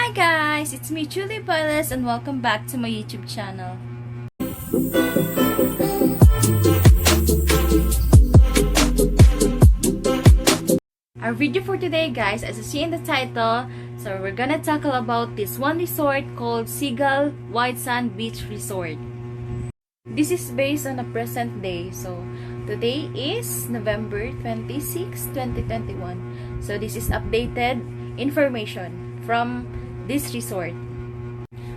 Hi guys, it's me Julie Palace and welcome back to my YouTube channel. Our video for today guys, as you see in the title, so we're gonna tackle about this one resort called SEAGULL WHITESAND Beach Resort. This is based on a present day. So today is November 26, 2021. So this is updated information from this resort.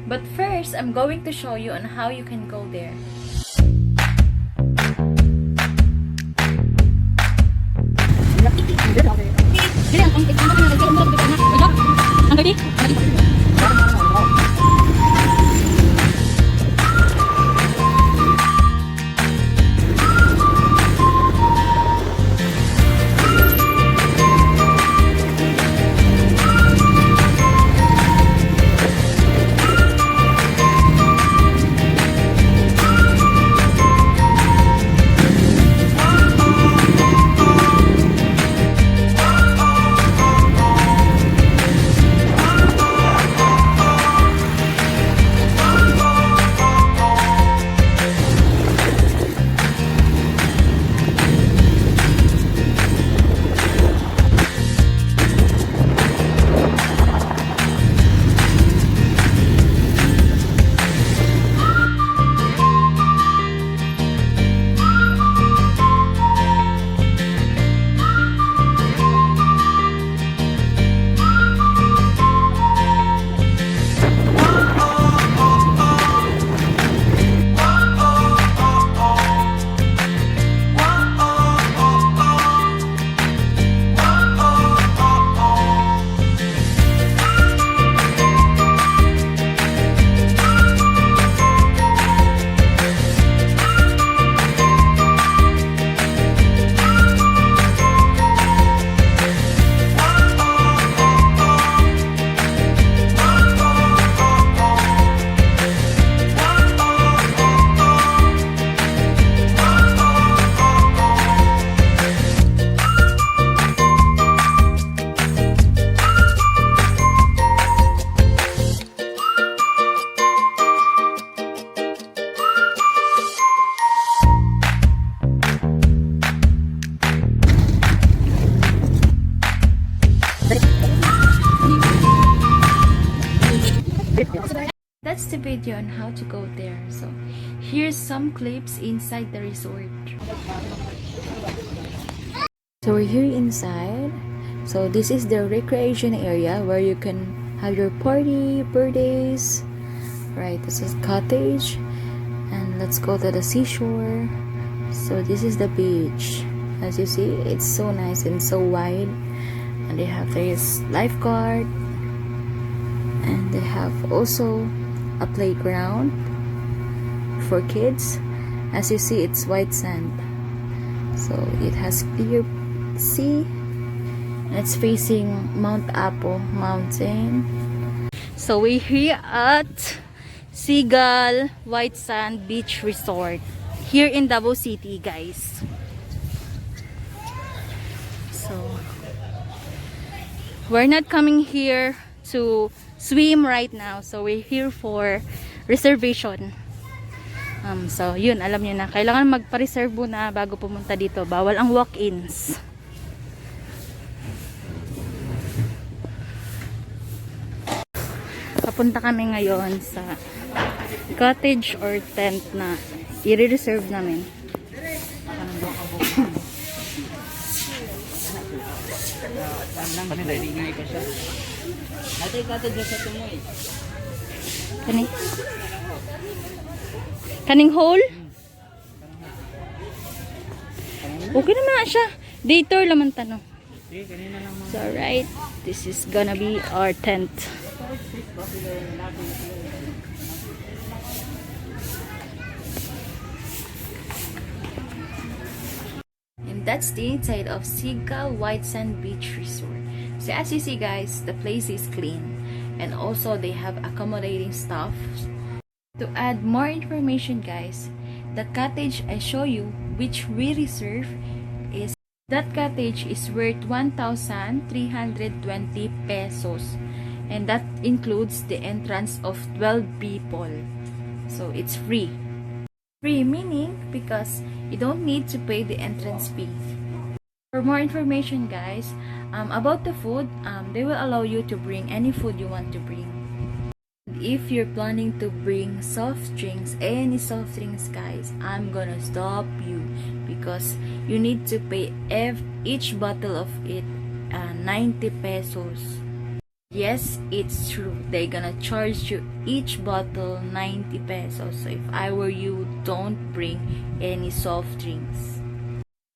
But first, I'm going to show you on how you can go there. That's the video on how to go there. So here's some clips inside the resort. So we're here inside. So this is the recreation area where you can have your party, birthdays. Right, this is cottage. And let's go to the seashore. So this is the beach. As you see, it's so nice and so wide. And they have this lifeguard. And they have also a playground for kids. As you see, it's white sand, so it has clear sea and it's facing Mount Apo mountain. So we're here at SEAGULL WHITESAND Beach Resort here in Davao City, guys. So we're not coming here to swim right now, so we're here for reservation. So yun, alam niyo na, kailangan magpa-reserve muna bago pumunta dito. Bawal ang walk-ins. Papunta kami ngayon sa cottage or tent na i-reserve namin. Kaning hole? Okay naman na siya. Day tour laman tanong. So right, this is gonna be our tent. And that's the inside of SEAGULL WHITESAND Beach Resort. So as you see guys, the place is clean. And also they have accommodating staff. To add more information guys, the cottage I show you which we reserve is, that cottage is worth 1,320 pesos. and that includes the entrance of 12 people. So it's free. Free meaning because you don't need to pay the entrance fee. For more information, guys, about the food, they will allow you to bring any food you want to bring. If you're planning to bring soft drinks, any soft drinks, guys, I'm gonna stop you because you need to pay each bottle of it 90 pesos. Yes, it's true. They're gonna charge you each bottle 90 pesos. So if I were you, don't bring any soft drinks.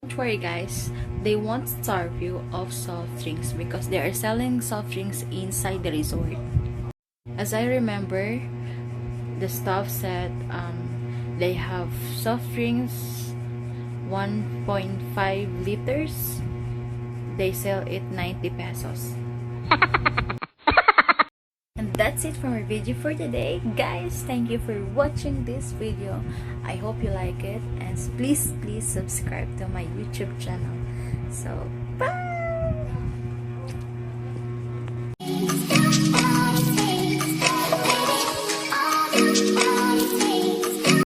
Don't worry, guys. They won't starve you of soft drinks because they are selling soft drinks inside the resort. As I remember, the staff said they have soft drinks 1.5 liters. They sell it 90 pesos. And that's it for my video for today. Guys, thank you for watching this video. I hope you like it, and please subscribe to my YouTube channel. So, bye!